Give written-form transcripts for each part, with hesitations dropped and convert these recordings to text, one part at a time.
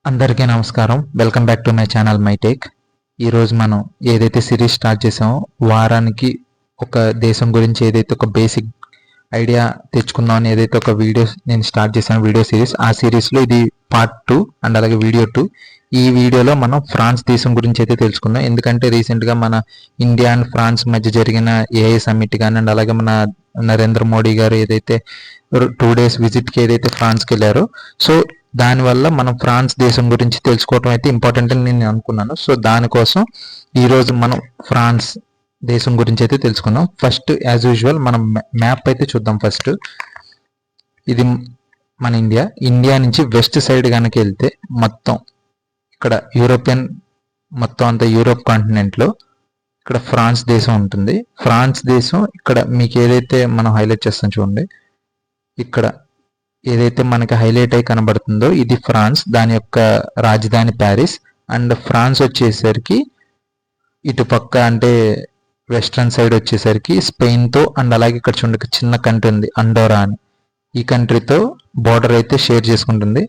అందరికీ నమస్కారం. Welcome back to my channel MyTech. ఈరోజు మనం ఏదైతే సిరీస్ స్టార్ట్ చేసామో వారానికి ఒక దేశం గురించి ఏదైతే ఒక బేసిక్ ఐడియా తెచ్చుకుందాం అని ఏదైతే ఒక వీడియో నేను స్టార్ట్ చేశాను వీడియో సిరీస్, ఆ సిరీస్లో ఇది పార్ట్ 2 అండ్ అలాగే వీడియో 2. ఈ వీడియోలో మనం ఫ్రాన్స్ దేశం గురించి అయితే తెలుసుకుందాం. ఎందుకంటే రీసెంట్గా మన ఇండియా అండ్ ఫ్రాన్స్ మధ్య జరిగిన ఏఐ సమ్మిట్ కానీ అండ్ అలాగే మన నరేంద్ర మోడీ గారు ఏదైతే 2 days విజిట్కి ఏదైతే ఫ్రాన్స్కి వెళ్ళారో, సో దానివల్ల మనం ఫ్రాన్స్ దేశం గురించి తెలుసుకోవటం అయితే ఇంపార్టెంట్ అని నేను అనుకున్నాను. సో దానికోసం ఈరోజు మనం ఫ్రాన్స్ దేశం గురించి అయితే తెలుసుకుందాం. ఫస్ట్ యాజ్ యూజువల్ మనం మ్యాప్ అయితే చూద్దాం. ఫస్ట్ ఇది మన ఇండియా నుంచి వెస్ట్ సైడ్ కనుక వెళ్తే మొత్తం ఇక్కడ యూరోపియన్ మొత్తం అంతా యూరోప్ కాంటినెంట్లో ఇక్కడ ఫ్రాన్స్ దేశం ఉంటుంది. ఫ్రాన్స్ దేశం ఇక్కడ మీకు ఏదైతే మనం హైలైట్ చేస్తాం చూడండి, ఇక్కడ ఏదైతే మనకి హైలైట్ అయి కనబడుతుందో ఇది ఫ్రాన్స్, దాని యొక్క రాజధాని ప్యారిస్. అండ్ ఫ్రాన్స్ వచ్చేసరికి ఇటుపక్క అంటే వెస్ట్రన్ సైడ్ వచ్చేసరికి స్పెయిన్తో అండ్ అలాగే ఇక్కడ చూడండి చిన్న కంట్రీ ఉంది అండోరా అని, ఈ కంట్రీతో బోర్డర్ అయితే షేర్ చేసుకుంటుంది.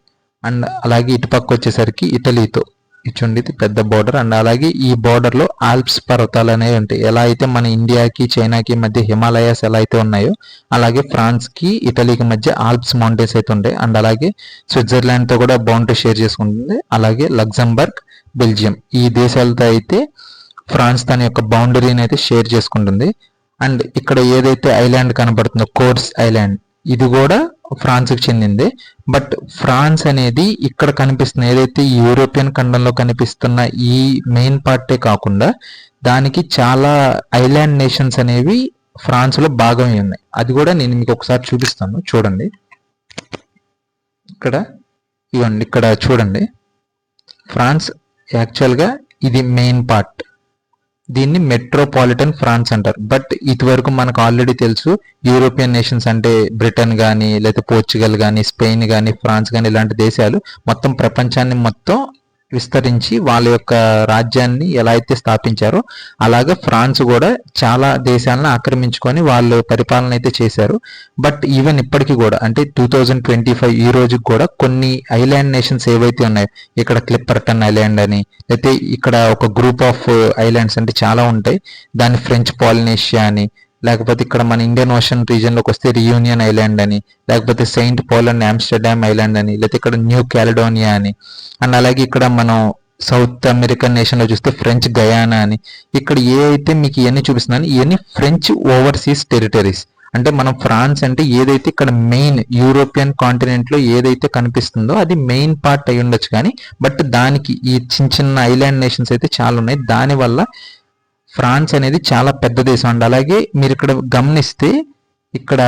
అండ్ అలాగే ఇటుపక్క వచ్చేసరికి ఇటలీతో, చూడండి ఇది పెద్ద బోర్డర్. అండ్ అలాగే ఈ బోర్డర్లో ఆల్ప్స్ పర్వతాలు అనేవి ఉంటాయి. ఎలా అయితే మన ఇండియాకి చైనాకి మధ్య హిమాలయాస్ ఎలా అయితే ఉన్నాయో అలాగే ఫ్రాన్స్కి ఇటలీకి మధ్య ఆల్ప్స్ మౌంటైన్స్ అయితే ఉంటాయి. అండ్ అలాగే స్విట్జర్లాండ్తో కూడా బౌండరీ షేర్ చేసుకుంటుంది. అలాగే లగ్జంబర్గ్, బెల్జియం ఈ దేశాలతో అయితే ఫ్రాన్స్ తన యొక్క బౌండరీని అయితే షేర్ చేసుకుంటుంది. అండ్ ఇక్కడ ఏదైతే ఐలాండ్ కనబడుతుందో కోర్స్ ఐలాండ్, ఇది కూడా ఫ్రాన్స్కి చెందింది. బట్ ఫ్రాన్స్ అనేది ఇక్కడ కనిపిస్తున్న ఏదైతే యూరోపియన్ ఖండంలో కనిపిస్తున్న ఈ మెయిన్ పార్టే కాకుండా దానికి చాలా ఐలాండ్ నేషన్స్ అనేవి ఫ్రాన్స్లో భాగమై ఉన్నాయి. అది కూడా నేను మీకు ఒకసారి చూపిస్తాను చూడండి. ఇవ్వండి ఇక్కడ చూడండి, ఫ్రాన్స్ యాక్చువల్గా ఇది మెయిన్ పార్ట్, దీన్ని మెట్రోపాలిటన్ ఫ్రాన్స్ అంటారు. బట్ ఇదివరకు మనకు ఆల్రెడీ తెలుసు యూరోపియన్ నేషన్స్ అంటే బ్రిటన్ కానీ లేకపోతే పోర్చుగల్ కానీ స్పెయిన్ కానీ ఫ్రాన్స్ కానీ ఇలాంటి దేశాలు మొత్తం ప్రపంచాన్ని మొత్తం విస్తరించి వాళ్ళ యొక్క రాజ్యాన్ని ఎలా అయితే స్థాపించారో అలాగే ఫ్రాన్స్ కూడా చాలా దేశాలను ఆక్రమించుకొని వాళ్ళు పరిపాలన అయితే చేశారు. బట్ ఈవెన్ ఇప్పటికీ కూడా అంటే 2025 ఈ రోజుకి కూడా కొన్ని ఐలాండ్ నేషన్స్ ఏవైతే ఉన్నాయో, ఇక్కడ క్లిప్పర్టన్ ఐలాండ్ అని, లేకపోతే ఇక్కడ ఒక గ్రూప్ ఆఫ్ ఐలాండ్స్ అంటే చాలా ఉంటాయి, దాన్ని ఫ్రెంచ్ పాలినేషియా అని, లేకపోతే ఇక్కడ మన ఇండియన్ ఓషన్ రీజియన్లోకి వస్తే రియూనియన్ ఐలాండ్ అని, లేకపోతే Saint Paul and Amsterdam Island అని, లేకపోతే ఇక్కడ న్యూ క్యాలిడోనియా అని, అండ్ అలాగే ఇక్కడ మనం సౌత్ అమెరికన్ నేషన్లో చూస్తే ఫ్రెంచ్ గయానా అని. ఇక్కడ ఏ అయితే మీకు ఇవన్నీ చూపిస్తున్నాను ఇవన్నీ ఫ్రెంచ్ ఓవర్సీస్ టెరిటరీస్. అంటే మనం ఫ్రాన్స్ అంటే ఏదైతే ఇక్కడ మెయిన్ యూరోపియన్ కాంటినెంట్లో ఏదైతే కనిపిస్తుందో అది మెయిన్ పార్ట్ అయి ఉండొచ్చు, కానీ బట్ దానికి ఈ చిన్న చిన్న ఐలాండ్ నేషన్స్ అయితే చాలా ఉన్నాయి. దానివల్ల ఫ్రాన్స్ అనేది చాలా పెద్ద దేశం. అండ్ అలాగే మీరు ఇక్కడ గమనిస్తే ఇక్కడ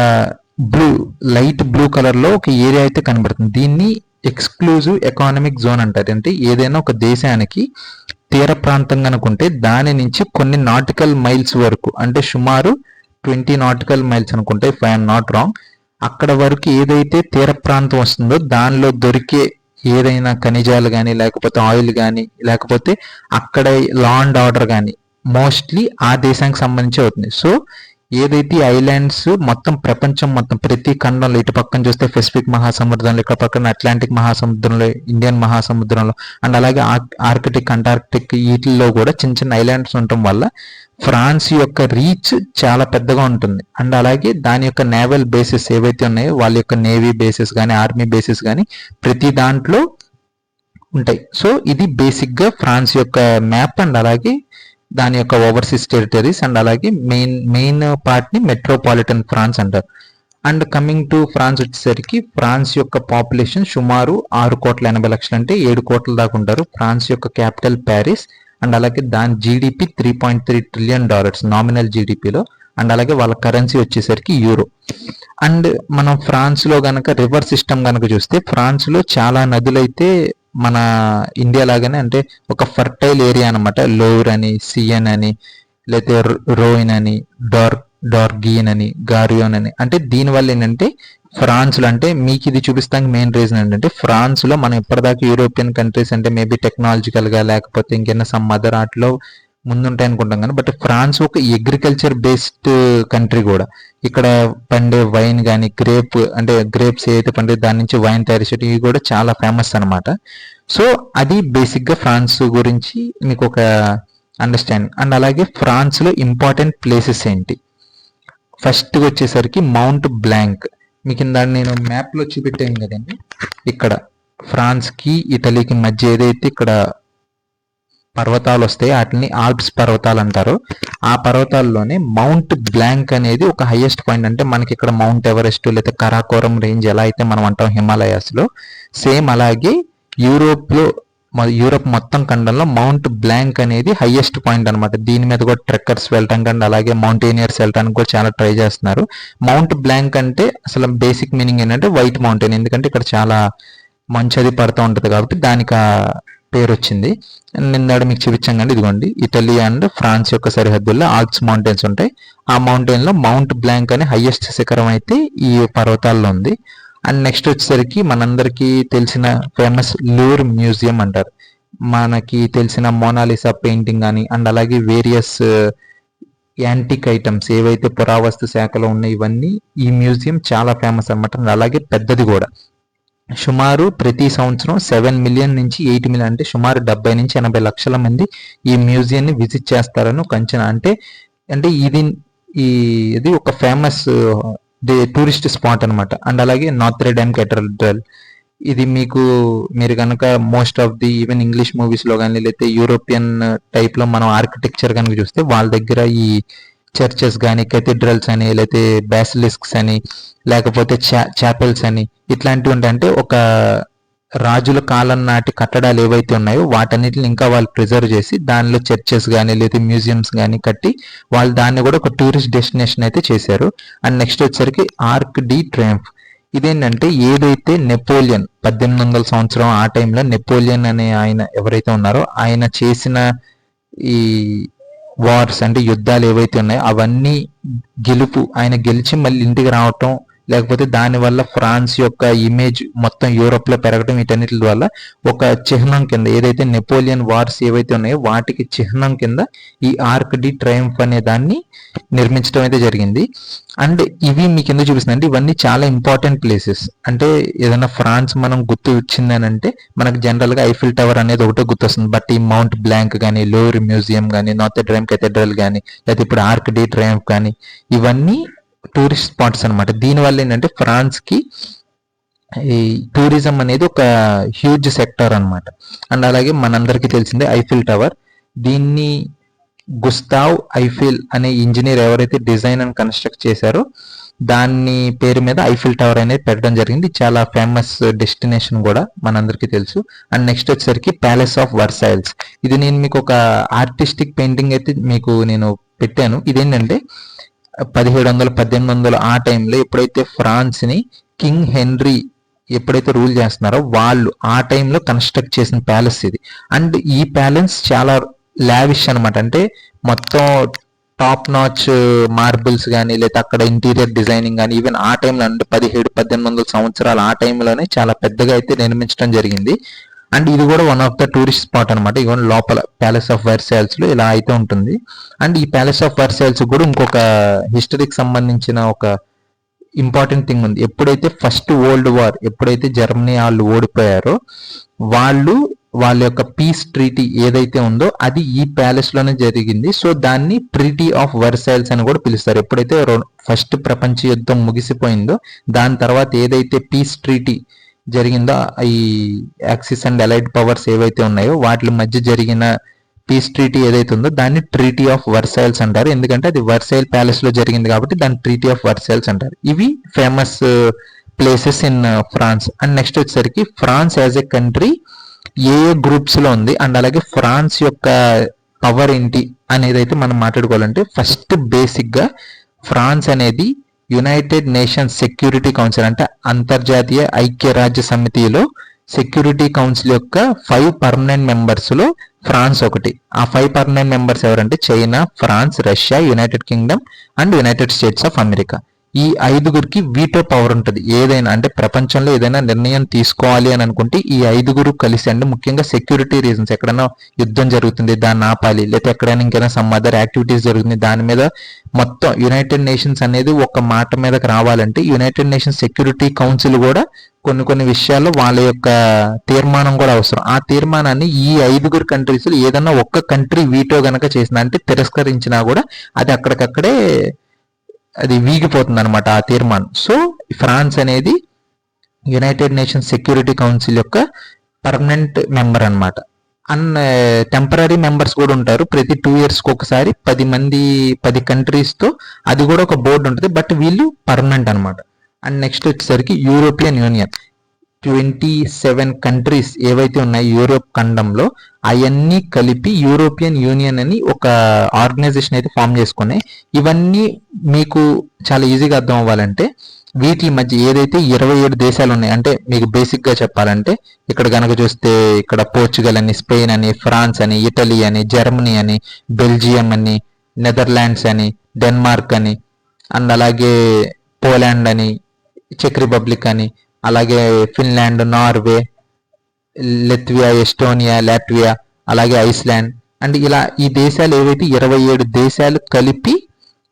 లైట్ బ్లూ కలర్లో ఒక ఏరియా అయితే కనబడుతుంది, దీన్ని ఎక్స్క్లూజివ్ ఎకానమిక్ జోన్ అంటారు. అంటే ఏదైనా ఒక దేశానికి తీర ప్రాంతం కనుకుంటే దాని నుంచి కొన్ని నాటికల్ మైల్స్ వరకు, అంటే సుమారు 20 నాటికల్ మైల్స్ అనుకుంటే ఇఫ్ ఐఎమ్ నాట్ రాంగ్, అక్కడ వరకు ఏదైతే తీర ప్రాంతం వస్తుందో దానిలో దొరికే ఏదైనా ఖనిజాలు కానీ లేకపోతే ఆయిల్ కానీ లేకపోతే అక్కడ లా అండ్ ఆర్డర్ కానీ మోస్ట్లీ ఆ దేశానికి సంబంధించి అవుతుంది. సో ఏదైతే ఐలాండ్స్ మొత్తం ప్రపంచం మొత్తం ప్రతి ఖండంలో ఇటు పక్కన చూస్తే పెసిఫిక్ మహాసముద్రంలో, ఇక్కడ పక్కన అట్లాంటిక్ మహాసముద్రంలో, ఇండియన్ మహాసముద్రంలో అండ్ అలాగే ఆర్కిటిక్ అంటార్కిటిక్ వీటిల్లో కూడా చిన్న చిన్న ఐలాండ్స్ ఉండటం వల్ల ఫ్రాన్స్ యొక్క రీచ్ చాలా పెద్దగా ఉంటుంది. అండ్ అలాగే దాని యొక్క నేవల్ బేసెస్ ఏవైతే ఉన్నాయో వాళ్ళ యొక్క నేవీ బేసెస్ కానీ ఆర్మీ బేసెస్ కానీ ప్రతి దాంట్లో ఉంటాయి. సో ఇది బేసిక్గా ఫ్రాన్స్ యొక్క మ్యాప్ అండ్ అలాగే దాని యొక్క ఓవర్సీస్ టెరిటరీస్ అండ్ అలాగే మెయిన్ పార్ట్ని మెట్రోపాలిటన్ ఫ్రాన్స్ అంటారు. అండ్ కమింగ్ టు ఫ్రాన్స్ వచ్చేసరికి ఫ్రాన్స్ యొక్క పాపులేషన్ సుమారు 6,80,00,000 అంటే 7 కోట్ల దాకా ఉంటారు. ఫ్రాన్స్ యొక్క క్యాపిటల్ ప్యారిస్ అండ్ అలాగే దాని జీడిపి $3.3 ట్రిలియన్ నామినల్ జీడిపిలో. అండ్ అలాగే వాళ్ళ కరెన్సీ వచ్చేసరికి యూరో. అండ్ మనం ఫ్రాన్స్లో కనుక రివర్ సిస్టమ్ కనుక చూస్తే ఫ్రాన్స్లో చాలా నదులైతే మన ఇండియా లాగానే అంటే ఒక ఫర్టైల్ ఏరియా అనమాట. లోర్ అని, సియన్ అని, లేకపోతే రోయిన్ అని, డార్గియన్ అని, గారియోన్ అని. అంటే దీనివల్ల ఏంటంటే ఫ్రాన్స్లో అంటే మీకు ఇది చూపిస్తానికి మెయిన్ రీజన్ ఏంటంటే ఫ్రాన్స్లో మనం ఇప్పటిదాకా యూరోపియన్ కంట్రీస్ అంటే మేబీ టెక్నాలజికల్గా లేకపోతే ఇంకేమైనా సమ్ అదర్ ఆటలో ముందుంటాయి అనుకుంటాం కానీ, బట్ ఫ్రాన్స్ ఒక అగ్రికల్చర్ బేస్డ్ కంట్రీ కూడా. ఇక్కడ పండే వైన్ కానీ, గ్రేప్స్ ఏదైతే పండే దాని నుంచి వైన్ తయారు చేయడం, ఇవి కూడా చాలా ఫేమస్ అనమాట. సో అది బేసిక్గా ఫ్రాన్స్ గురించి మీకు ఒక అండర్స్టాండింగ్. అండ్ అలాగే ఫ్రాన్స్లో ఇంపార్టెంట్ ప్లేసెస్ ఏంటి, ఫస్ట్ వచ్చేసరికి మౌంట్ బ్లాంక్. మీకు ఇందాక నేను మ్యాప్లో చూపెట్టాను కదండి, ఇక్కడ ఫ్రాన్స్కి ఇటలీకి మధ్య ఏదైతే ఇక్కడ పర్వతాలు వస్తాయి వాటిని ఆల్ప్స్ పర్వతాలు అంటారు. ఆ పర్వతాల్లోనే మౌంట్ బ్లాంక్ అనేది ఒక హైయెస్ట్ పాయింట్. అంటే మనకి ఇక్కడ మౌంట్ ఎవరెస్ట్ లేదా కరాకోరం రేంజ్ ఎలా అయితే మనం అంటాం హిమాలయాస్లో, సేమ్ అలాగే యూరోప్ మొత్తం ఖండంలో మౌంట్ బ్లాంక్ అనేది హైయెస్ట్ పాయింట్ అనమాట. దీని మీద కూడా ట్రెక్కర్స్ వెళ్ళటానికి అండ్ అలాగే మౌంటైనియర్స్ వెళ్ళడానికి కూడా చాలా ట్రై చేస్తున్నారు. మౌంట్ బ్లాంక్ అంటే అసలు బేసిక్ మీనింగ్ ఏంటంటే వైట్ మౌంటైన్, ఎందుకంటే ఇక్కడ చాలా మంచు అది పడుతూ ఉంటుంది కాబట్టి దానికి ఆ పేరు వచ్చింది. నిన్న మీకు చూపించాం కండి, ఇదిగోండి ఇటలీ అండ్ ఫ్రాన్స్ యొక్క సరిహద్దుల్లో ఆల్ప్స్ మౌంటైన్స్ ఉంటాయి. ఆ మౌంటైన్లో మౌంట్ బ్లాంక్ అనే హైయెస్ట్ శిఖరం అయితే ఈ పర్వతాల్లో ఉంది. అండ్ నెక్స్ట్ వచ్చేసరికి మనందరికీ తెలిసిన ఫేమస్ లూర్ మ్యూజియం అంటారు. మనకి తెలిసిన మోనాలిసా పెయింటింగ్ కానీ అండ్ అలాగే వేరియస్ యాంటిక్ ఐటమ్స్ ఏవైతే పురావస్తు శాఖలో ఉన్నాయి, ఇవన్నీ ఈ మ్యూజియం చాలా ఫేమస్ అనమాట. అలాగే పెద్దది కూడా. సుమారు ప్రతి సంవత్సరం 7 మిలియన్ నుంచి 8 మిలియన్, అంటే సుమారు 70 నుంచి 80 లక్షల మంది ఈ మ్యూజియంని విజిట్ చేస్తారని ఒక అంచనా. అంటే ఇది ఒక ఫేమస్ టూరిస్ట్ స్పాట్ అనమాట. అండ్ అలాగే నాత్రే డామ్ కేథడ్రల్, ఇది మీరు కనుక most of the even English మూవీస్లో కానీ లేకపోతే యూరోపియన్ టైప్లో మనం ఆర్కిటెక్చర్ కనుక చూస్తే వాళ్ళ దగ్గర ఈ చర్చెస్ కానీ కెథీడ్రల్స్ అని లేకపోతే బ్యాసిలిస్క్స్ అని లేకపోతే చాపెల్స్ అని ఇట్లాంటివి ఉంటాయి. అంటే ఒక రాజుల కాలం నాటి కట్టడాలు ఏవైతే ఉన్నాయో వాటన్నిటిని ఇంకా వాళ్ళు ప్రిజర్వ్ చేసి దానిలో చర్చెస్ కానీ లేదా మ్యూజియంస్ కానీ కట్టి వాళ్ళు దాన్ని కూడా ఒక టూరిస్ట్ డెస్టినేషన్ అయితే చేశారు. అండ్ నెక్స్ట్ వచ్చేసరికి ఆర్క్ డి ట్రయంఫ్. ఇదేంటంటే ఏదైతే నెపోలియన్ 1800 సంవత్సరం ఆ టైంలో నెపోలియన్ అనే ఆయన ఎవరైతే ఉన్నారో ఆయన చేసిన ఈ వార్స్ అంటే యుద్ధాలు ఏవైతే ఉన్నాయో అవన్నీ ఆయన గెలిచి మళ్ళీ ఇంటికి రావటం, లేకపోతే దానివల్ల ఫ్రాన్స్ యొక్క ఇమేజ్ మొత్తం యూరోప్ లో పెరగడం, వీటన్నిటి వల్ల ఒక చిహ్నం కింద ఏదైతే నెపోలియన్ వార్స్ ఏవైతే ఉన్నాయో వాటికి చిహ్నం కింద ఈ ఆర్క్ డి ట్రయంఫ్ అనే దాన్ని నిర్మించడం అయితే జరిగింది. అండ్ ఇవి మీకు ఎందుకు చూపిస్తుంది అంటే ఇవన్నీ చాలా ఇంపార్టెంట్ ప్లేసెస్. అంటే ఏదైనా ఫ్రాన్స్ మనం గుర్తు వచ్చిందని అంటే మనకు జనరల్ గా ఐఫిల్ టవర్ అనేది ఒకటే గుర్తొస్తుంది. బట్ ఈ మౌంట్ బ్లాంక్ కానీ, లూర్ మ్యూజియం కానీ, నాత్రే డామ్ కేథడ్రల్ కానీ, లేకపోతే ఇప్పుడు ఆర్క్ డి ట్రయంఫ్ కానీ, ఇవన్నీ టూరిస్ట్ స్పాట్స్ అనమాట. దీనివల్ల ఏంటంటే ఫ్రాన్స్ కి ఈ టూరిజం అనేది ఒక హ్యూజ్ సెక్టర్ అనమాట. అండ్ అలాగే మనందరికీ తెలిసిందే ఐఫిల్ టవర్. దీన్ని గుస్తావ్ ఐఫిల్ అనే ఇంజనీర్ ఎవరైతే డిజైన్ అండ్ కన్స్ట్రక్ట్ చేశారో దాన్ని పేరు మీద ఐఫిల్ టవర్ అనేది పెట్టడం జరిగింది. చాలా ఫేమస్ డెస్టినేషన్ కూడా మనందరికీ తెలుసు. అండ్ నెక్స్ట్ వచ్చేసరికి ప్యాలెస్ ఆఫ్ వర్సైల్స్. ఇది నేను మీకు ఒక ఆర్టిస్టిక్ పెయింటింగ్ అయితే నేను పెట్టాను. ఇదేంటంటే 1700, 1800 ఆ టైంలో ఎప్పుడైతే ఫ్రాన్స్ ని కింగ్ హెన్రీ ఎప్పుడైతే రూల్ చేస్తున్నారో వాళ్ళు ఆ టైంలో కన్స్ట్రక్ట్ చేసిన ప్యాలెస్ ఇది. అండ్ ఈ ప్యాలెస్ చాలా లావిష్ అనమాట. అంటే మొత్తం టాప్ నాచ్ మార్బుల్స్ కానీ లేదా అక్కడ ఇంటీరియర్ డిజైనింగ్ కానీ ఈవెన్ ఆ టైంలో అంటే 1700-1800 సంవత్సరాలు ఆ టైంలోనే చాలా పెద్దగా అయితే నిర్మించడం జరిగింది. అండ్ ఇది కూడా one of the tourist spot అనమాట. ఇవన్నీ లోపల ప్యాలెస్ ఆఫ్ వర్సైల్స్ లో ఇలా అయితే ఉంటుంది. అండ్ ఈ ప్యాలెస్ ఆఫ్ వర్సైల్స్ కూడా ఇంకొక హిస్టరీకి సంబంధించిన ఒక ఇంపార్టెంట్ థింగ్ ఉంది. ఎప్పుడైతే ఫస్ట్ వరల్డ్ వార్ ఎప్పుడైతే జర్మనీ వాళ్ళు ఓడిపోయారో వాళ్ళ యొక్క పీస్ ట్రీటీ ఏదైతే ఉందో అది ఈ ప్యాలెస్ లోనే జరిగింది. సో దాన్ని ట్రీటీ ఆఫ్ వర్సైల్స్ అని కూడా పిలుస్తారు. ఎప్పుడైతే ఫస్ట్ ప్రపంచ యుద్ధం ముగిసిపోయిందో దాని తర్వాత ఏదైతే పీస్ ట్రీటీ జరిగిందో ఈ యాక్సిస్ అండ్ అలైడ్ పవర్స్ ఏవైతే ఉన్నాయో వాటి మధ్య జరిగిన పీస్ ట్రీటీ ఏదైతే ఉందో దాన్ని ట్రీటీ ఆఫ్ వర్సైల్స్ అంటారు. ఎందుకంటే అది వర్సైల్ ప్యాలెస్ లో జరిగింది కాబట్టి దాన్ని ట్రీటీ ఆఫ్ వర్సైల్స్ అంటారు. ఇవి famous places in France. And next వచ్చేసరికి France as a country A groups లో ఉంది అండ్ అలాగే ఫ్రాన్స్ యొక్క పవర్ ఏంటి అనేది అయితే మనం మాట్లాడుకోవాలంటే ఫస్ట్ బేసిక్ గా ఫ్రాన్స్ అనేది యునైటెడ్ నేషన్స్ సెక్యూరిటీ కౌన్సిల్ అంటే అంతర్జాతీయ ఐక్యరాజ్య సమితిలో సెక్యూరిటీ కౌన్సిల్ యొక్క 5 పర్మనెంట్ మెంబర్స్ లో ఫ్రాన్స్ ఒకటి. ఆ 5 పర్మనెంట్ మెంబర్స్ ఎవరంటే China, France, Russia, United Kingdom and United States of America. ఈ ఐదుగురికి వీటో పవర్ ఉంటుంది. ఏదైనా అంటే ప్రపంచంలో ఏదైనా నిర్ణయం తీసుకోవాలి అని అనుకుంటే ఈ ఐదుగురు కలిసి, అంటే ముఖ్యంగా సెక్యూరిటీ రీజన్స్, ఎక్కడైనా యుద్ధం జరుగుతుంది దాన్ని ఆపాలి, లేకపోతే ఎక్కడైనా ఇంకైనా సమ్ అదర్ యాక్టివిటీస్ జరుగుతుంది దాని మీద మొత్తం యునైటెడ్ నేషన్స్ అనేది ఒక మాట మీదకి రావాలంటే యునైటెడ్ నేషన్స్ సెక్యూరిటీ కౌన్సిల్ కూడా కొన్ని విషయాల్లో వాళ్ళ యొక్క తీర్మానం కూడా అవసరం. ఆ తీర్మానాన్ని ఈ ఐదుగురు కంట్రీస్ ఏదన్నా ఒక్క కంట్రీ వీటో గనక చేసిన, అంటే తిరస్కరించినా కూడా అది అక్కడికక్కడే అది వీగిపోతుంది అనమాట ఆ తీర్మానం. సో ఫ్రాన్స్ అనేది యునైటెడ్ నేషన్స్ సెక్యూరిటీ కౌన్సిల్ యొక్క పర్మనెంట్ మెంబర్ అనమాట. అండ్ టెంపరీ మెంబర్స్ కూడా ఉంటారు. ప్రతి 2 yearsకి ఒకసారి 10 కంట్రీస్తో అది కూడా ఒక బోర్డు ఉంటుంది. బట్ వీళ్ళు పర్మనెంట్ అనమాట. అండ్ నెక్స్ట్ వచ్చేసరికి యూరోపియన్ యూనియన్. 27 కంట్రీస్ ఏవైతే ఉన్నాయి యూరోప్ ఖండంలో అవన్నీ కలిపి యూరోపియన్ యూనియన్ అని ఒక ఆర్గనైజేషన్ అయితే ఫామ్ చేసుకున్నాయి. ఇవన్నీ మీకు చాలా ఈజీగా అర్థం అవ్వాలంటే వీటి మధ్య ఏదైతే 27 దేశాలు ఉన్నాయి, అంటే మీకు బేసిక్ గా చెప్పాలంటే ఇక్కడ కనుక చూస్తే ఇక్కడ పోర్చుగల్ అని, స్పెయిన్ అని, ఫ్రాన్స్ అని, ఇటలీ అని, జర్మనీ అని, బెల్జియం అని, నెదర్లాండ్స్ అని, డెన్మార్క్ అని, అండ్ అలాగే పోలాండ్ అని, చెక్ రిపబ్లిక్ అని, అలాగే ఫిన్లాండ్, నార్వే, లెత్వియా, ఎస్టోనియా, లాట్వియా, అలాగే ఐస్లాండ్. అండ్ ఇలా ఈ దేశాలు ఏవైతే 27 దేశాలు కలిపి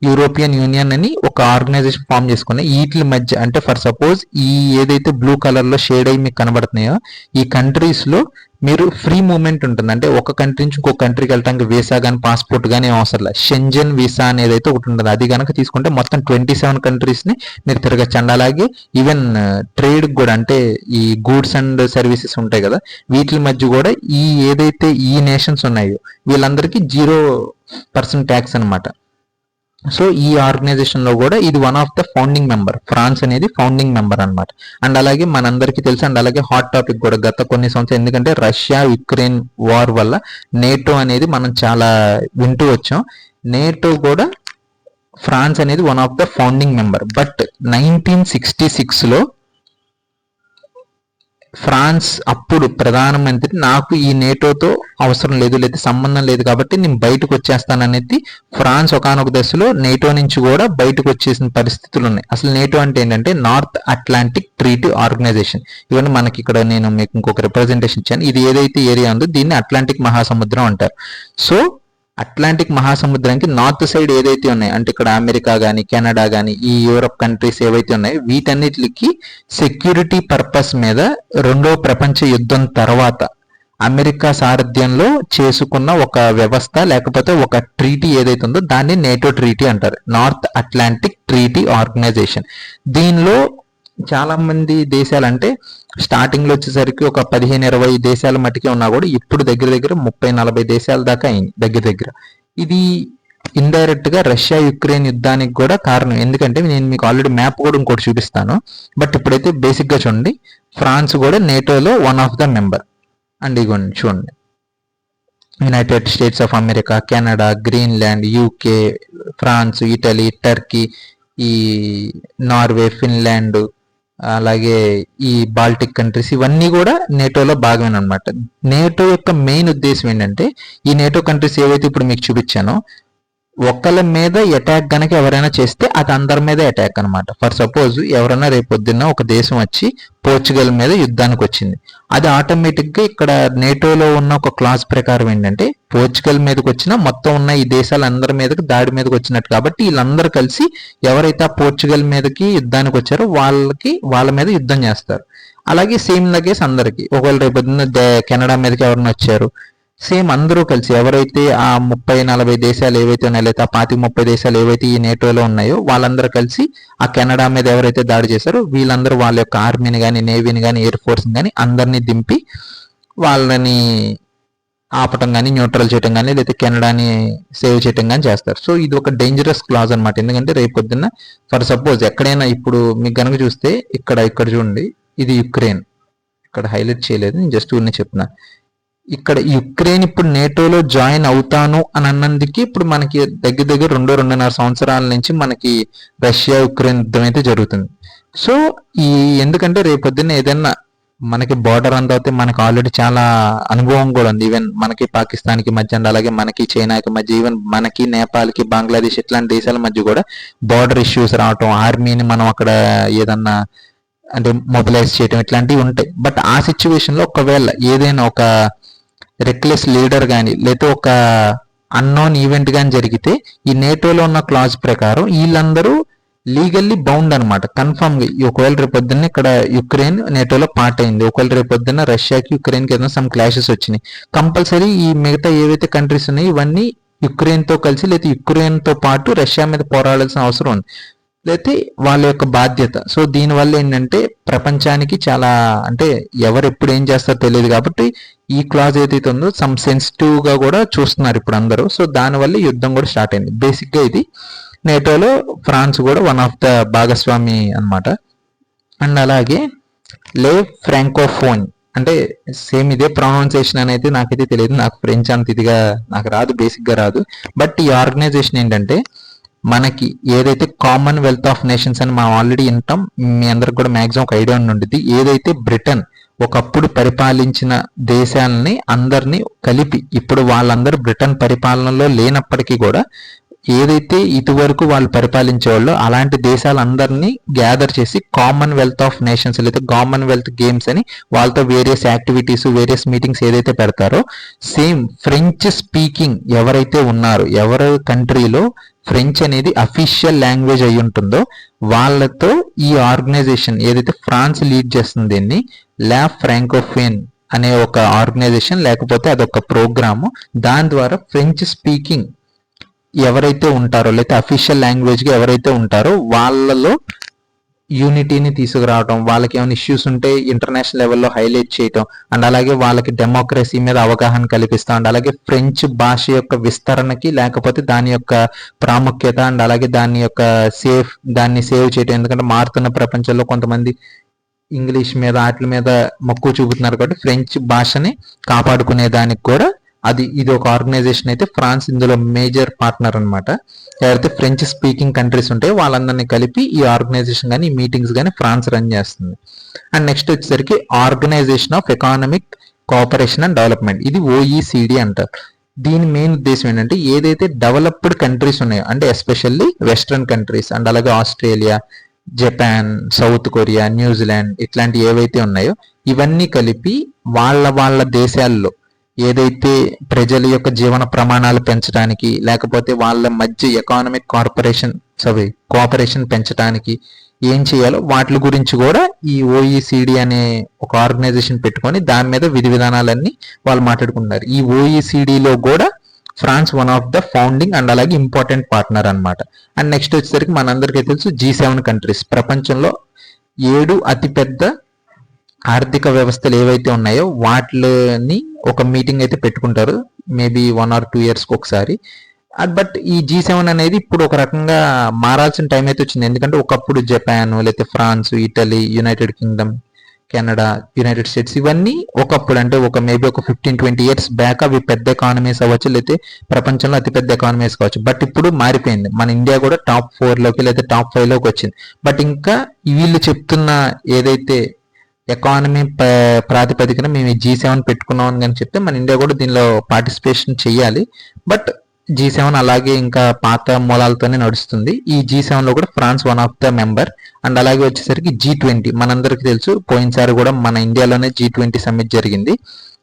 యూరోపియన్ యూనియన్ అని ఒక ఆర్గనైజేషన్ ఫామ్ చేసుకున్నాయి. వీటి మధ్య అంటే ఫర్ సపోజ్ ఈ ఏదైతే బ్లూ కలర్ లో షేడ్ అయ్యి మీకు కనబడుతున్నాయో ఈ కంట్రీస్ లో మీరు ఫ్రీ మూవ్మెంట్ ఉంటుంది. అంటే ఒక కంట్రీ నుంచి ఇంకొక కంట్రీకి వెళ్ళడానికి వీసా కానీ పాస్పోర్ట్ కానీ అవసరం లేదు. షెంజన్ వీసా అనేది అయితే ఒకటి ఉంటుంది. అది కనుక తీసుకుంటే మొత్తం 27 కంట్రీస్ ని మీరు తిరగచ్చు. అండ్ అలాగే ఈవెన్ ట్రేడ్ కూడా, అంటే ఈ గూడ్స్ అండ్ సర్వీసెస్ ఉంటాయి కదా, వీటి మధ్య కూడా ఈ ఏదైతే ఈ నేషన్స్ ఉన్నాయో వీళ్ళందరికీ 0% ట్యాక్స్ అనమాట. సో ఈ ఆర్గనైజేషన్ లో కూడా ఇది one of the founding member. France అనేది ఫౌండింగ్ మెంబర్ అనమాట. అండ్ అలాగే మనందరికీ తెలుసు, అండ్ అలాగే హాట్ టాపిక్ కూడా గత కొన్ని సంవత్సరాలు, ఎందుకంటే రష్యా యుక్రెయిన్ వార్ వల్ల నేటో అనేది మనం చాలా వింటూ వచ్చాం. నేటో కూడా ఫ్రాన్స్ అనేది one of the founding member. But 1966లో ఫ్రాన్స్ అప్పుడు ప్రధానమంత్రి నాకు ఈ నేటోతో అవసరం లేదు, లేదా సంబంధం లేదు కాబట్టి నేను బయటకు వచ్చేస్తాననేది ఫ్రాన్స్ ఒకానొక దశలో నేటో నుంచి కూడా బయటకు వచ్చేసిన పరిస్థితులు ఉన్నాయి. అసలు నేటో అంటే ఏంటంటే నార్త్ అట్లాంటిక్ ట్రీటీ ఆర్గనైజేషన్. ఇవన్నీ మనకి ఇక్కడ నేను మీకు ఇంకొక రిప్రజెంటేషన్ ఇచ్చాను. ఇది ఏదైతే ఏరియా ఉందో దీన్ని అట్లాంటిక్ మహాసముద్రం అంటారు. సో అట్లాంటిక్ మహాసముద్రానికి నార్త్ సైడ్ ఏదైతే ఉన్నాయి, అంటే ఇక్కడ అమెరికా కానీ కెనడా కానీ ఈ యూరప్ కంట్రీస్ ఏవైతే ఉన్నాయో వీటన్నిటికి సెక్యూరిటీ పర్పస్ మీద రెండో ప్రపంచ యుద్ధం తర్వాత అమెరికా సారథ్యంలో చేసుకున్న ఒక వ్యవస్థ లేకపోతే ఒక ట్రీటీ ఏదైతే ఉందో దాన్ని నేటో ట్రీటీ అంటారు, నార్త్ అట్లాంటిక్ ట్రీటీ ఆర్గనైజేషన్. దీనిలో చాలా మంది దేశాలు, అంటే స్టార్టింగ్ లో వచ్చేసరికి ఒక 15-20 దేశాల మటుకే ఉన్నా కూడా ఇప్పుడు దగ్గర దగ్గర 30-40 దేశాల దాకా అయింది దగ్గర దగ్గర. ఇది ఇండైరెక్ట్ గా రష్యా యుక్రెయిన్ యుద్ధానికి కూడా కారణం. ఎందుకంటే నేను మీకు ఆల్రెడీ మ్యాప్ కూడా ఇంకోటి చూపిస్తాను. బట్ ఇప్పుడైతే బేసిక్ గా చూడండి, ఫ్రాన్స్ కూడా నేటోలో one of the member. And ఇగోండి చూడండి, United States of America, Canada, Greenland, UK, France, Italy, Turkey, ఈ నార్వే, ఫిన్లాండ్, అలాగే ఈ బాల్టిక్ కంట్రీస్ ఇవన్నీ కూడా నేటోలో భాగమే అనమాట. నేటో యొక్క మెయిన్ ఉద్దేశం ఏంటంటే ఈ నేటో కంట్రీస్ ఏవైతే ఇప్పుడు మీకు చూపించానో ఒకళ్ళ మీద అటాక్ గనక ఎవరైనా చేస్తే అది అందరి మీద అటాక్ అనమాట. ఫర్ సపోజ్ ఎవరైనా రేపొద్దున్న ఒక దేశం వచ్చి పోర్చుగల్ మీద యుద్ధానికి వచ్చింది, అది ఆటోమేటిక్ గా ఇక్కడ నేటోలో ఉన్న ఒక క్లాస్ ప్రకారం ఏంటంటే పోర్చుగల్ మీదకి వచ్చినా మొత్తం ఉన్న ఈ దేశాలందరి మీదకి దాడి మీదకి వచ్చినట్టు. కాబట్టి వీళ్ళందరూ కలిసి ఎవరైతే ఆ పోర్చుగల్ మీదకి యుద్ధానికి వచ్చారో వాళ్ళ మీద యుద్ధం చేస్తారు. అలాగే సేమ్ లగేజ్ అందరికి, ఒకవేళ రేపొద్దున్న కెనడా మీదకి ఎవరైనా వచ్చారు, సేమ్ అందరూ కలిసి ఎవరైతే ఆ 30-40 దేశాలు ఏవైతే ఉన్నాయో లేదా 25-30 దేశాలు ఏవైతే ఈ నేటోలో ఉన్నాయో వాళ్ళందరూ కలిసి ఆ కెనడా మీద ఎవరైతే దాడి చేశారో వీళ్ళందరూ వాళ్ళ యొక్క ఆర్మీని కానీ నేవీని కానీ ఎయిర్ ఫోర్స్ని కానీ అందరినీ దింపి వాళ్ళని ఆపటం కానీ న్యూట్రల్ చేయటం కానీ లేదా కెనడాని సేవ్ చేయటం కానీ చేస్తారు. సో ఇది ఒక డేంజరస్ క్లాజ్ అనమాట. ఎందుకంటే రేపు పొద్దున్న ఫర్ సపోజ్ ఎక్కడైనా ఇప్పుడు మీకు కనుక చూస్తే ఇక్కడ చూడండి, ఇది యుక్రెయిన్, ఇక్కడ హైలైట్ చేయలేదు, నేను జస్ట్ ఊరిని చెప్తున్నా. ఇక్కడ యుక్రెయిన్ ఇప్పుడు నేటోలో జాయిన్ అవుతాను అని అన్నందుకు ఇప్పుడు మనకి దగ్గర దగ్గర 2-2.5 సంవత్సరాల నుంచి మనకి రష్యా యుక్రెయిన్ యుద్ధం అయితే జరుగుతుంది. సో ఎందుకంటే రేపొద్దున్న ఏదైనా మనకి బార్డర్ అంతా అయితే మనకి ఆల్రెడీ చాలా అనుభవం కూడా ఉంది. ఈవెన్ మనకి పాకిస్తాన్కి మధ్య అండ్ అలాగే మనకి చైనాకి మధ్య, ఈవెన్ మనకి నేపాల్కి బంగ్లాదేశ్ ఇట్లాంటి దేశాల మధ్య కూడా బార్డర్ ఇష్యూస్ రావటం, ఆర్మీని మనం అక్కడ ఏదన్నా అంటే మొబిలైజ్ చేయడం ఇట్లాంటివి ఉంటాయి. బట్ ఆ సిచ్యువేషన్ లో ఒకవేళ ఏదైనా ఒక రెక్లెస్ లీడర్ కానీ లేకపోతే ఒక అన్నోన్ ఈవెంట్ కానీ జరిగితే ఈ నేటోలో ఉన్న క్లాజ్ ప్రకారం వీళ్ళందరూ లీగల్లీ బౌండ్ అనమాట. కన్ఫర్మ్ గా ఒకవేళ రేపొద్దున్న ఇక్కడ యుక్రెయిన్ నేటోలో పార్ట్ అయింది, ఒకవేళ రేపొద్దున్న రష్యాకి యుక్రెయిన్కి ఏదైనా సమ్ క్లాషెస్ వచ్చినాయి, కంపల్సరీ ఈ మిగతా ఏవైతే కంట్రీస్ ఉన్నాయో ఇవన్నీ యుక్రెయిన్ తో కలిసి లేదా యుక్రెయిన్ తో పాటు రష్యా మీద పోరాడాల్సిన అవసరం ఉంది, లేకపోతే వాళ్ళ యొక్క బాధ్యత. సో దీనివల్ల ఏంటంటే ప్రపంచానికి చాలా అంటే ఎవరు ఎప్పుడు ఏం చేస్తారో తెలియదు కాబట్టి ఈ క్లాజ్ ఏదైతే ఉందో సమ్ సెన్సిటివ్ గా కూడా చూస్తున్నారు ఇప్పుడు అందరూ. సో దానివల్ల యుద్ధం కూడా స్టార్ట్ అయింది. బేసిక్ గా ఇది నేటోలో ఫ్రాన్స్ కూడా వన్ ఆఫ్ ద భాగస్వామి అనమాట. అండ్ అలాగే లే ఫ్రాంకోఫోన్ అంటే సేమ్ ఇదే ప్రొనౌన్సియేషన్ అనేది నాకైతే తెలియదు, నాకు ఫ్రెంచ్ అంత ఇదిగా నాకు రాదు, బేసిక్ గా రాదు. బట్ ఈ ఆర్గనైజేషన్ ఏంటంటే మనకి ఏదైతే కామన్వెల్త్ ఆఫ్ నేషన్స్ అని మనం ఆల్రెడీ వింటాం, మీ అందరికి కూడా మ్యాక్సిమం ఒక ఐడియా ఉండిద్ది. ఏదైతే బ్రిటన్ ఒకప్పుడు పరిపాలించిన దేశాలని అందరినీ కలిపి, ఇప్పుడు వాళ్ళందరూ బ్రిటన్ పరిపాలనలో లేనప్పటికీ కూడా ఏదైతే ఇదివరకు వాళ్ళు పరిపాలించేవాళ్ళో అలాంటి దేశాలందరినీ గ్యాదర్ చేసి కామన్వెల్త్ ఆఫ్ నేషన్స్ లేదా కామన్వెల్త్ గేమ్స్ అని వాళ్ళతో వేరియస్ యాక్టివిటీస్ వేరియస్ మీటింగ్స్ ఏదైతే పెడతారో, సేమ్ ఫ్రెంచ్ స్పీకింగ్ ఎవరైతే ఉన్నారో, ఎవరి కంట్రీలో ఫ్రెంచ్ అనేది అఫీషియల్ లాంగ్వేజ్ అయి ఉంటుందో వాళ్ళతో ఈ ఆర్గనైజేషన్ ఏదైతే ఫ్రాన్స్ లీడ్ చేస్తుంది దీన్ని లా ఫ్రాంకోఫోన్ అనే ఒక ఆర్గనైజేషన్, లేకపోతే అదొక ప్రోగ్రాము. దాని ద్వారా ఫ్రెంచ్ స్పీకింగ్ ఎవరైతే ఉంటారో లేకపోతే అఫీషియల్ లాంగ్వేజ్ గా ఎవరైతే ఉంటారో వాళ్ళలో యూనిటీని తీసుకురావడం, వాళ్ళకి ఏమైనా ఇష్యూస్ ఉంటే ఇంటర్నేషనల్ లెవెల్లో హైలైట్ చేయటం, అండ్ అలాగే వాళ్ళకి డెమోక్రసీ మీద అవగాహన కల్పిస్తాం, అండ్ అలాగే ఫ్రెంచ్ భాష యొక్క విస్తరణకి లేకపోతే దాని యొక్క ప్రాముఖ్యత అండ్ అలాగే దాన్ని సేవ్ చేయటం. ఎందుకంటే మారుతున్న ప్రపంచంలో కొంతమంది ఇంగ్లీష్ మీద వాటి మీద మక్కువ చూపుతున్నారు కాబట్టి ఫ్రెంచ్ భాషని కాపాడుకునే దానికి కూడా ఇది ఒక ఆర్గనైజేషన్ అయితే ఫ్రాన్స్ ఇందులో మేజర్ పార్ట్నర్ అనమాట. ఎవరైతే ఫ్రెంచ్ స్పీకింగ్ కంట్రీస్ ఉంటాయో వాళ్ళందరినీ కలిపి ఈ ఆర్గనైజేషన్ కానీ ఈ మీటింగ్స్ కానీ ఫ్రాన్స్ రన్ చేస్తుంది. అండ్ నెక్స్ట్ వచ్చేసరికి organisation of economic cooperation and development, ఇది OECD అంటారు. దీని మెయిన్ ఉద్దేశం ఏంటంటే ఏదైతే డెవలప్డ్ కంట్రీస్ ఉన్నాయో అంటే ఎస్పెషల్లీ వెస్ట్రన్ కంట్రీస్ అండ్ అలాగే Australia, Japan, South Korea, New Zealand ఇట్లాంటి ఏవైతే ఉన్నాయో ఇవన్నీ కలిపి వాళ్ళ దేశాల్లో ఏదైతే ప్రజల యొక్క జీవన ప్రమాణాలు పెంచడానికి లేకపోతే వాళ్ళ మధ్య ఎకానమిక్ కోఆపరేషన్ పెంచడానికి ఏం చేయాలో వాటి గురించి కూడా ఈ OECD అనే ఒక ఆర్గనైజేషన్ పెట్టుకొని దాని మీద విధి విధానాలన్నీ వాళ్ళు మాట్లాడుకుంటున్నారు. ఈ OECDలో కూడా France one of the founding and అలాగే ఇంపార్టెంట్ పార్ట్నర్ అనమాట. అండ్ నెక్స్ట్ వచ్చేసరికి మనందరికీ తెలుసు G7 కంట్రీస్, ప్రపంచంలో 7 అతిపెద్ద ఆర్థిక వ్యవస్థలు ఏవైతే ఉన్నాయో వాటిని ఒక మీటింగ్ అయితే పెట్టుకుంటారు, మేబీ 1 or 2 years ఒకసారి. బట్ ఈ G7 అనేది ఇప్పుడు ఒక రకంగా మారాల్సిన టైం అయితే వచ్చింది. ఎందుకంటే ఒకప్పుడు జపాన్ లేకపోతే France, Italy, United Kingdom, Canada, United States ఇవన్నీ ఒకప్పుడు అంటే మేబీ ఒక 15-20 years బ్యాక్ అవి పెద్ద ఎకానమీస్ అవ్వచ్చు లేకపోతే ప్రపంచంలో అతిపెద్ద ఎకానమీస్ కావచ్చు. బట్ ఇప్పుడు మారిపోయింది, మన ఇండియా కూడా టాప్ 4లోకి లేదా టాప్ 5లోకి వచ్చింది. బట్ ఇంకా వీళ్ళు చెప్తున్న ఏదైతే ఎకానమీ ప్రాతిపదికన మేము ఈ G7 పెట్టుకున్నాం అని చెప్తే మన ఇండియా కూడా దీనిలో పార్టిసిపేషన్ చేయాలి. బట్ G7 అలాగే ఇంకా పాత మూలాలతోనే నడుస్తుంది. ఈ G7లో కూడా France one of the member. And అలాగే వచ్చేసరికి G20 మనందరికి తెలుసు, పోయినసారి కూడా మన ఇండియాలోనే G20 సమ్మిట్ జరిగింది.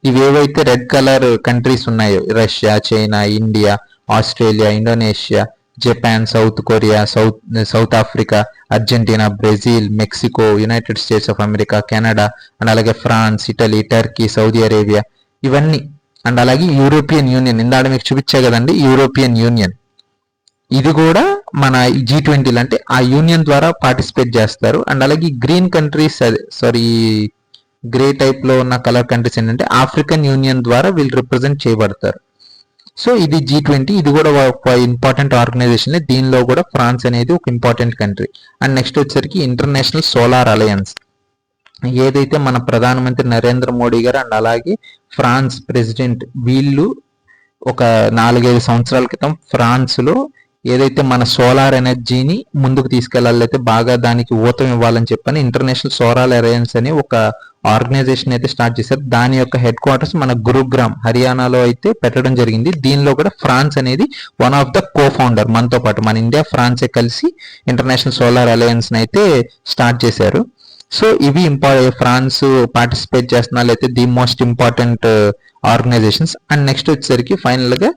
ఇవి ఏవైతే రెడ్ కలర్ కంట్రీస్ ఉన్నాయో Russia, China, India, Australia, Indonesia, Japan, South Korea, South Africa, Argentina, Brazil, Mexico, United States of America, Canada and అలాగే France, Italy, Turkey, Saudi Arabia ఇవన్నీ. అండ్ అలాగే యూరోపియన్ యూనియన్, ఇందాక మీకు చూపించా కదండి యూరోపియన్ యూనియన్, ఇది కూడా మన G20 అంటే ఆ యూనియన్ ద్వారా పార్టిసిపేట్ చేస్తారు. అండ్ అలాగే గ్రీన్ కంట్రీస్ గ్రే టైప్ లో ఉన్న కలర్ కంట్రీస్ ఏంటంటే ఆఫ్రికన్ యూనియన్ ద్వారా వీళ్ళు రిప్రజెంట్ చేయబడతారు. సో ఇది G20, ఇది కూడా ఒక ఇంపార్టెంట్ ఆర్గనైజేషన్. దీనిలో కూడా ఫ్రాన్స్ అనేది ఒక ఇంపార్టెంట్ కంట్రీ. అండ్ నెక్స్ట్ వచ్చేసరికి ఇంటర్నేషనల్ సోలార్ అలయన్స్, ఏదైతే మన ప్రధానమంత్రి నరేంద్ర మోడీ గారు అండ్ అలాగే ఫ్రాన్స్ ప్రెసిడెంట్ వీళ్ళు ఒక 4-5 సంవత్సరాల క్రితం ఫ్రాన్స్ లో ఏదైతే మన సోలార్ ఎనర్జీని ముందుకు తీసుకెళ్లాలి అయితే బాగా దానికి ఊతం ఇవ్వాలని చెప్పని ఇంటర్నేషనల్ సోలార్ అలయన్స్ అని ఒక ఆర్గనైజేషన్ అయితే స్టార్ట్ చేశారు. దాని యొక్క హెడ్ క్వార్టర్స్ మన గురుగ్రామ్ హర్యానాలో అయితే పెట్టడం జరిగింది. దీనిలో కూడా ఫ్రాన్స్ అనేది one of the co founder. మనతో పాటు మన ఇండియా ఫ్రాన్సే కలిసి ఇంటర్నేషనల్ సోలార్ అలయన్స్ అయితే స్టార్ట్ చేశారు. సో ఇవి ఫ్రాన్స్ పార్టిసిపేట్ చేస్తున్నా లేకపోతే the most important organisations. And next వచ్చేసరికి ఫైనల్ గా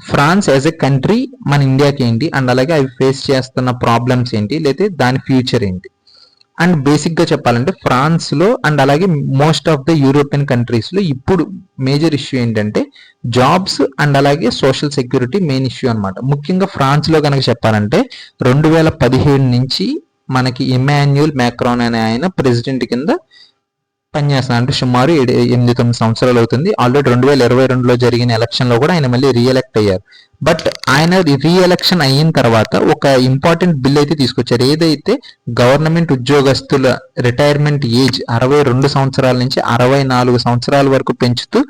ఫ్రాన్స్ యాజ్ ఎ కంట్రీ మన ఇండియాకి ఏంటి, అండ్ అలాగే అవి ఫేస్ చేస్తున్న ప్రాబ్లమ్స్ ఏంటి, లేకపోతే దాని ఫ్యూచర్ ఏంటి. అండ్ బేసిక్ గా చెప్పాలంటే ఫ్రాన్స్ లో అండ్ అలాగే most of the European countries లో ఇప్పుడు మేజర్ ఇష్యూ ఏంటంటే జాబ్స్ అండ్ అలాగే సోషల్ సెక్యూరిటీ మెయిన్ ఇష్యూ అనమాట. ముఖ్యంగా ఫ్రాన్స్ లో కనుక చెప్పాలంటే 2017 నుంచి మనకి ఇమాన్యుయల్ మ్యాక్రాన్ అనే ఆయన ప్రెసిడెంట్ కింద పనిచేస్తున్నారు. అంటే సుమారు 8-9 సంవత్సరాలు అవుతుంది. ఆల్రెడీ 2022లో జరిగిన ఎలక్షన్ లో కూడా ఆయన మళ్ళీ రీఎలెక్ట్ అయ్యారు. బట్ ఆయన రీఎలక్షన్ అయిన తర్వాత ఒక ఇంపార్టెంట్ బిల్ అయితే తీసుకొచ్చారు. ఏదైతే గవర్నమెంట్ ఉద్యోగస్తుల రిటైర్మెంట్ ఏజ్ 62 సంవత్సరాల నుంచి 64 సంవత్సరాల వరకు పెంచుతూ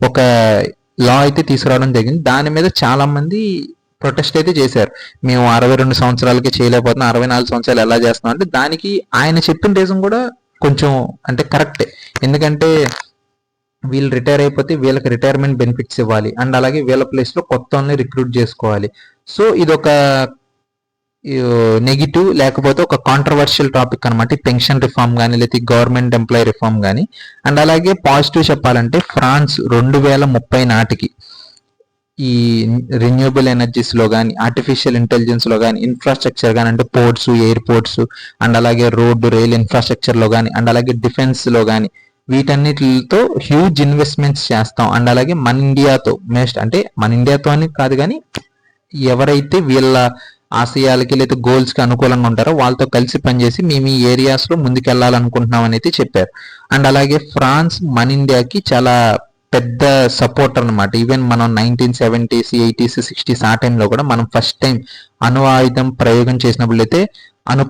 ఒక లా అయితే తీసుకురావడం జరిగింది. దాని మీద చాలా మంది ప్రొటెస్ట్ అయితే చేశారు. మేము 62 సంవత్సరాలకి చేయలేకపోతున్నాం, 64 సంవత్సరాలు ఎలా చేస్తున్నాం అంటే దానికి ఆయన చెప్పిన రీజన్ కూడా కొంచెం అంటే కరెక్టే. ఎందుకంటే వీళ్ళు రిటైర్ అయిపోతే వీళ్ళకి రిటైర్మెంట్ బెనిఫిట్స్ ఇవ్వాలి అండ్ అలాగే వీళ్ళ ప్లేస్ లో కొత్త వాళ్ళని రిక్రూట్ చేసుకోవాలి. సో ఇది ఒక నెగిటివ్ లేకపోతే ఒక కాంట్రవర్షియల్ టాపిక్ అనమాట. పెన్షన్ రిఫార్మ్ కానీ లేకపోతే గవర్నమెంట్ ఎంప్లాయీ రిఫార్మ్ కానీ. అండ్ అలాగే పాజిటివ్ చెప్పాలంటే ఫ్రాన్స్ 2030 నాటికి ఈ రిన్యూవబుల్ ఎనర్జీస్ లో కానీ ఆర్టిఫిషియల్ ఇంటెలిజెన్స్ లో కానీ ఇన్ఫ్రాస్ట్రక్చర్ కానీ అంటే పోర్ట్స్ ఎయిర్పోర్ట్స్ అండ్ అలాగే రోడ్డు రైల్ ఇన్ఫ్రాస్ట్రక్చర్ లో కానీ అండ్ అలాగే డిఫెన్స్ లో కానీ వీటన్నిటితో హ్యూజ్ ఇన్వెస్ట్మెంట్స్ చేస్తాం. అండ్ అలాగే మన ఇండియాతో అంటే మన ఇండియాతో అని కాదు కానీ ఎవరైతే వీళ్ళ ఆశయాలకి లేదా గోల్స్ కి అనుకూలంగా ఉంటారో వాళ్ళతో కలిసి పనిచేసి మేము ఈ ఏరియాస్ లో ముందుకెళ్లాలనుకుంటున్నాం అని అయితే చెప్పారు. అండ్ అలాగే ఫ్రాన్స్ మన ఇండియాకి చాలా పెద్ద సపోర్ట్ అనమాట. ఈవెన్ మనం 1970s 80s 60s ఆ టైంలో కూడా మనం ఫస్ట్ టైం అణు ఆయుధం ప్రయోగం చేసినప్పుడు అయితే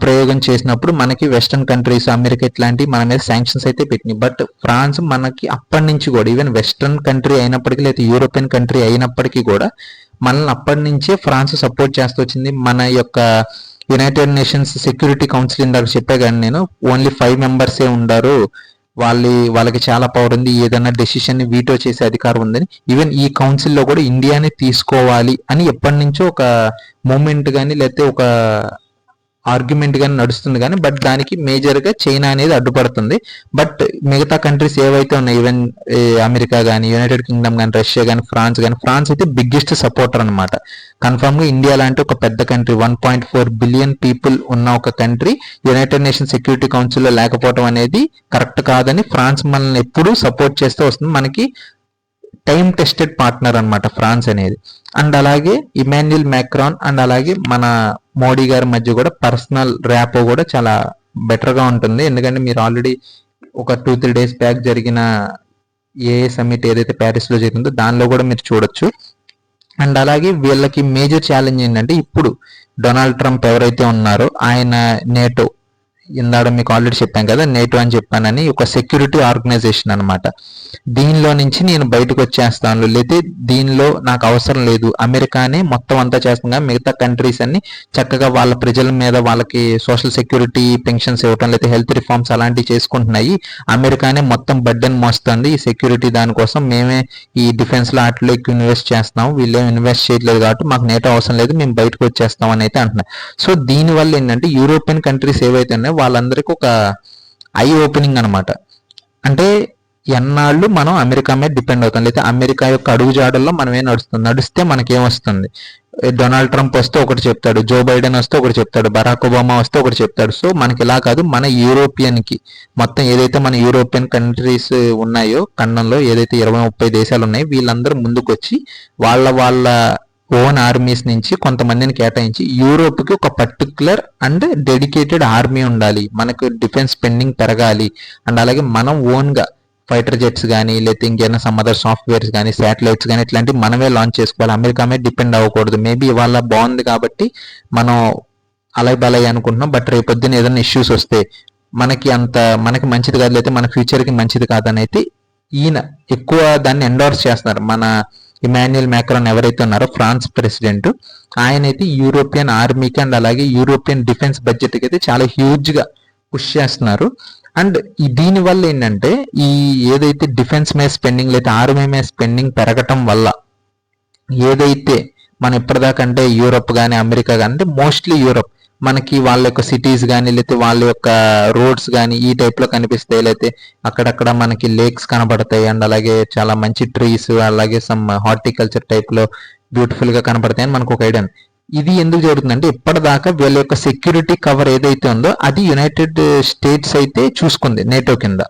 ప్రయోగం చేసినప్పుడు మనకి వెస్టర్న్ కంట్రీస్ అమెరికా ఇట్లాంటివి మన మీద శాంక్షన్స్ అయితే పెట్టినాయి. బట్ ఫ్రాన్స్ మనకి అప్పటి నుంచి కూడా ఈవెన్ వెస్టర్న్ కంట్రీ అయినప్పటికీ లేదా యూరోపియన్ కంట్రీ అయినప్పటికీ కూడా మనల్ని అప్పటి నుంచే ఫ్రాన్స్ సపోర్ట్ చేస్తూ వచ్చింది. మన యొక్క యునైటెడ్ నేషన్స్ సెక్యూరిటీ కౌన్సిల్ ఇందాక చెప్పే కానీ నేను ఓన్లీ 5 మెంబర్సే ఉండారు, వాళ్ళకి చాలా పవర్ ఉంది, ఏదైనా డెసిషన్ ని వీటో చేసే అధికారం ఉందని. ఈవెన్ ఈ కౌన్సిల్లో కూడా ఇండియాని తీసుకోవాలి అని ఎప్పటి నుంచో ఒక మూమెంట్ కానీ లేకపోతే ఒక ఆర్గ్యుమెంట్ కానీ నడుస్తుంది కానీ బట్ దానికి మేజర్ గా చైనా అనేది అడ్డుపడుతుంది. బట్ మిగతా కంట్రీస్ ఏవైతే ఉన్నాయి ఈవెన్ అమెరికా కానీ యునైటెడ్ కింగ్డమ్ కానీ రష్యా కానీ ఫ్రాన్స్ అయితే బిగ్గెస్ట్ సపోర్టర్ అనమాట. కన్ఫర్మ్ గా ఇండియా లాంటి ఒక పెద్ద కంట్రీ 1.4 బిలియన్ పీపుల్ ఉన్న ఒక కంట్రీ యునైటెడ్ నేషన్ సెక్యూరిటీ కౌన్సిల్లో లేకపోవడం అనేది కరెక్ట్ కాదని ఫ్రాన్స్ మనల్ని ఎప్పుడూ సపోర్ట్ చేస్తూ వస్తుంది. మనకి టైం టెస్టెడ్ పార్ట్నర్ అనమాట ఫ్రాన్స్ అనేది. అండ్ అలాగే ఇమాన్యుయల్ మ్యాక్రాన్ అండ్ అలాగే మన మోడీ గారి మధ్య కూడా పర్సనల్ ర్యాపో కూడా చాలా బెటర్ గా ఉంటుంది. ఎందుకంటే మీరు ఆల్రెడీ ఒక 2-3 డేస్ బ్యాక్ జరిగిన సమ్మిట్ ఏదైతే ప్యారిస్ లో జరిగిందో దానిలో కూడా మీరు చూడొచ్చు. అండ్ అలాగే వీళ్ళకి మేజర్ ఛాలెంజ్ ఏంటంటే ఇప్పుడు డొనాల్డ్ ట్రంప్ ఎవరైతే ఉన్నారో ఆయన నేటో ఇందాక మీకు ఆల్రెడీ చెప్పాను కదా నేటో అని చెప్పానని ఒక సెక్యూరిటీ ఆర్గనైజేషన్ అనమాట. దీనిలో నుంచి నేను బయటకు వచ్చేస్తాను లేదా దీనిలో నాకు అవసరం లేదు, అమెరికానే మొత్తం అంతా చేస్తుందిగా మిగతా కంట్రీస్ అన్ని చక్కగా వాళ్ళ ప్రజల మీద వాళ్ళకి సోషల్ సెక్యూరిటీ పెన్షన్స్ ఇవ్వటం లేదా హెల్త్ రిఫార్మ్స్ అలాంటివి చేసుకుంటున్నాయి, అమెరికానే మొత్తం బర్డెన్ మోస్తుంది ఈ సెక్యూరిటీ దానికోసం, మేమే ఈ డిఫెన్స్ లో వాటిలో ఎక్కువ ఇన్వెస్ట్ చేస్తున్నాం, వీళ్ళేం ఇన్వెస్ట్ చేయట్లేదు కాబట్టి మాకు నేటో అవసరం లేదు, మేము బయటకు వచ్చేస్తాం అని అయితే అంటున్నారు. సో దీనివల్ల ఏంటంటే యూరోపియన్ కంట్రీస్ ఏవైతే ఉన్నాయో వాళ్ళందరికీ ఒక ఐ ఓపెనింగ్ అనమాట. అంటే ఎన్నాళ్ళు మనం అమెరికా మీద డిపెండ్ అవుతాం లేదా అమెరికా యొక్క అడుగుజాడల్లో మనమే నడిస్తే మనకేమొస్తుంది, డొనాల్డ్ ట్రంప్ వస్తే ఒకటి చెప్తాడు, జో బైడెన్ వస్తే ఒకటి చెప్తాడు, బరాక్ ఒబామా వస్తే ఒకటి చెప్తాడు. సో మనకి ఇలా కాదు, మన యూరోపియన్ కి మొత్తం ఏదైతే మన యూరోపియన్ కంట్రీస్ ఉన్నాయో ఖండంలో ఏదైతే 20-30 దేశాలు ఉన్నాయో వీళ్ళందరూ ముందుకు వచ్చి వాళ్ళ ఓన్ ఆర్మీస్ నుంచి కొంతమందిని కేటాయించి యూరోప్ కి ఒక పర్టికులర్ అండ్ డెడికేటెడ్ ఆర్మీ ఉండాలి, మనకు డిఫెన్స్ స్పెండింగ్ పెరగాలి అండ్ అలాగే మనం ఓన్ గా ఫైటర్ జెట్స్ కానీ లేకపోతే ఇంకేమైనా సమ్ అదర్ సాఫ్ట్వేర్స్ కానీ శాటిలైట్స్ కానీ ఇట్లాంటివి మనమే లాంచ్ చేసుకోవాలి, అమెరికా మీద డిపెండ్ అవ్వకూడదు. మేబీ ఇవాళ బాగుంది కాబట్టి మనం అలై బలై అనుకుంటున్నాం, బట్ రేపొద్దున ఏదైనా ఇష్యూస్ వస్తే మనకి మంచిది కాదు లేకపోతే మన ఫ్యూచర్ కి మంచిది కాదని అయితే ఈయన ఎక్కువ దాన్ని ఎండోర్స్ చేస్తున్నారు. మన ఇమాన్యుయల్ మ్యాక్రాన్ ఎవరైతే ఉన్నారో ఫ్రాన్స్ ప్రెసిడెంట్ ఆయన అయితే యూరోపియన్ ఆర్మీకి అండ్ అలాగే యూరోపియన్ డిఫెన్స్ బడ్జెట్ కి అయితే చాలా హ్యూజ్ గా పుష్ చేస్తున్నారు. అండ్ దీని వల్ల ఏంటంటే ఈ ఏదైతే డిఫెన్స్ మీద స్పెండింగ్ లేదా ఆర్మీ మీద స్పెండింగ్ పెరగటం వల్ల ఏదైతే మనం ఇప్పటిదాకా అంటే యూరప్ కానీ అమెరికా కానీ అంటే మోస్ట్లీ యూరప్ మనకి వాళ్ళ యొక్క సిటీస్ కానీ లేకపోతే వాళ్ళ యొక్క రోడ్స్ కానీ ఈ టైప్లో కనిపిస్తాయి, లేకపోతే అక్కడక్కడ మనకి లేక్స్ కనబడతాయి అండ్ అలాగే చాలా మంచి ట్రీస్ అలాగే సమ్ హార్టికల్చర్ టైప్లో బ్యూటిఫుల్గా కనబడతాయి అని మనకు ఒక ఐడియా. ఇది ఎందుకు జరుగుతుందంటే ఇప్పటిదాకా వీళ్ళ యొక్క సెక్యూరిటీ కవర్ ఏదైతే ఉందో అది యునైటెడ్ స్టేట్స్ అయితే చూసుకుంది నేటో కింద.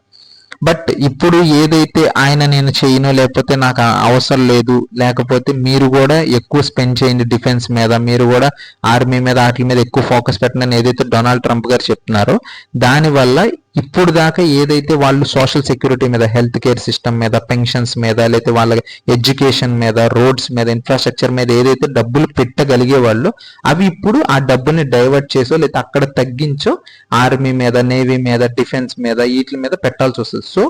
బట్ ఇప్పుడు ఏదైతే ఆయన నేను చేయను లేకపోతే నాకు అవసరం లేదు, లేకపోతే మీరు కూడా ఎక్కువ స్పెండ్ చేయండి డిఫెన్స్ మీద, మీరు కూడా ఆర్మీ మీద వాటి మీద ఎక్కువ ఫోకస్ పెట్టండి ఏదైతే డొనాల్డ్ ట్రంప్ గారు చెప్తున్నారో, దానివల్ల ఇప్పుడు దాకా ఏదైతే వాళ్ళు సోషల్ సెక్యూరిటీ మీద, హెల్త్ కేర్ సిస్టమ్ మీద, పెన్షన్స్ మీద, లేకపోతే వాళ్ళ ఎడ్యుకేషన్ మీద, రోడ్స్ మీద, ఇన్ఫ్రాస్ట్రక్చర్ మీద ఏదైతే డబ్బులు పెట్టగలిగే వాళ్ళు అవి ఇప్పుడు ఆ డబ్బుని డైవర్ట్ చేసో లేకపోతే అక్కడ తగ్గించో ఆర్మీ మీద, నేవీ మీద, డిఫెన్స్ మీద వీటి మీద పెట్టాల్సి వస్తుంది. సో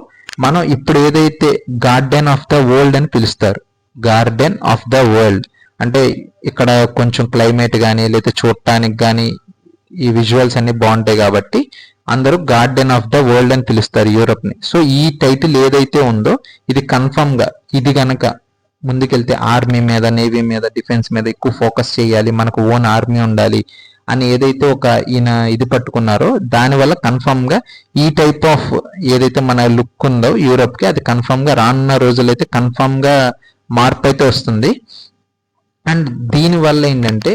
మనం ఇప్పుడు ఏదైతే గార్డెన్ ఆఫ్ ద వరల్డ్ అని పిలుస్తారు, గార్డెన్ ఆఫ్ ద వరల్డ్ అంటే ఇక్కడ కొంచెం క్లైమేట్ కానీ లేకపోతే చూడటానికి కానీ ఈ విజువల్స్ అన్ని బాగుంటాయి కాబట్టి అందరూ గార్డెన్ ఆఫ్ ద వరల్డ్ అని పిలుస్తారు యూరప్ ని. సో ఈ టైటిల్ ఏదైతే ఉందో ఇది కన్ఫర్మ్ గా ఇది గనక ముందుకెళ్తే ఆర్మీ మీద, నేవీ మీద, డిఫెన్స్ మీద ఎక్కువ ఫోకస్ చేయాలి, మనకు ఓన్ ఆర్మీ ఉండాలి అని ఏదైతే ఒక ఈయన ఇది పట్టుకున్నారో దానివల్ల కన్ఫర్మ్ గా ఈ టైప్ ఆఫ్ ఏదైతే మన లుక్ ఉందో యూరప్ కి అది కన్ఫర్మ్ గా రానున్న రోజులైతే కన్ఫర్మ్ గా మార్పు అయితే వస్తుంది. అండ్ దీని వల్ల ఏంటంటే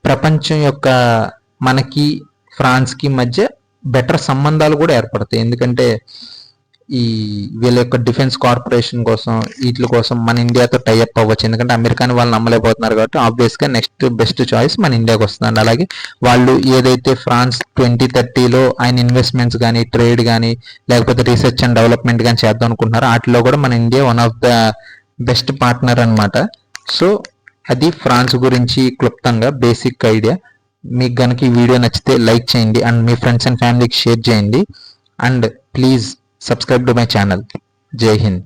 ప్రపంచం యొక్క మనకి ఫ్రాన్స్ కి మధ్య బెటర్ సంబంధాలు కూడా ఏర్పడతాయి. ఎందుకంటే ఈ వీళ్ళ యొక్క డిఫెన్స్ కార్పొరేషన్ కోసం వీటి కోసం మన ఇండియాతో టైఅప్ అవ్వచ్చు. ఎందుకంటే అమెరికాని వాళ్ళు నమ్మలేకపోతున్నారు కాబట్టి ఆబ్వియస్గా నెక్స్ట్ బెస్ట్ చాయిస్ మన ఇండియాకి వస్తుంది. అలాగే వాళ్ళు ఏదైతే ఫ్రాన్స్ 2030లో ఆయన ఇన్వెస్ట్మెంట్స్ కానీ, ట్రేడ్ కానీ, లేకపోతే రీసెర్చ్ అండ్ డెవలప్మెంట్ కానీ చేద్దాం అనుకుంటున్నారో వాటిలో కూడా మన India one of the best partner అనమాట. సో అది ఫ్రాన్స్ గురించి క్లుప్తంగా బేసిక్ ఐడియా. మీకు కనుక ఈ వీడియో నచ్చితే లైక్ చేయండి అండ్ మీ ఫ్రెండ్స్ అండ్ ఫ్యామిలీకి షేర్ చేయండి and please subscribe to my channel. జై హింద్.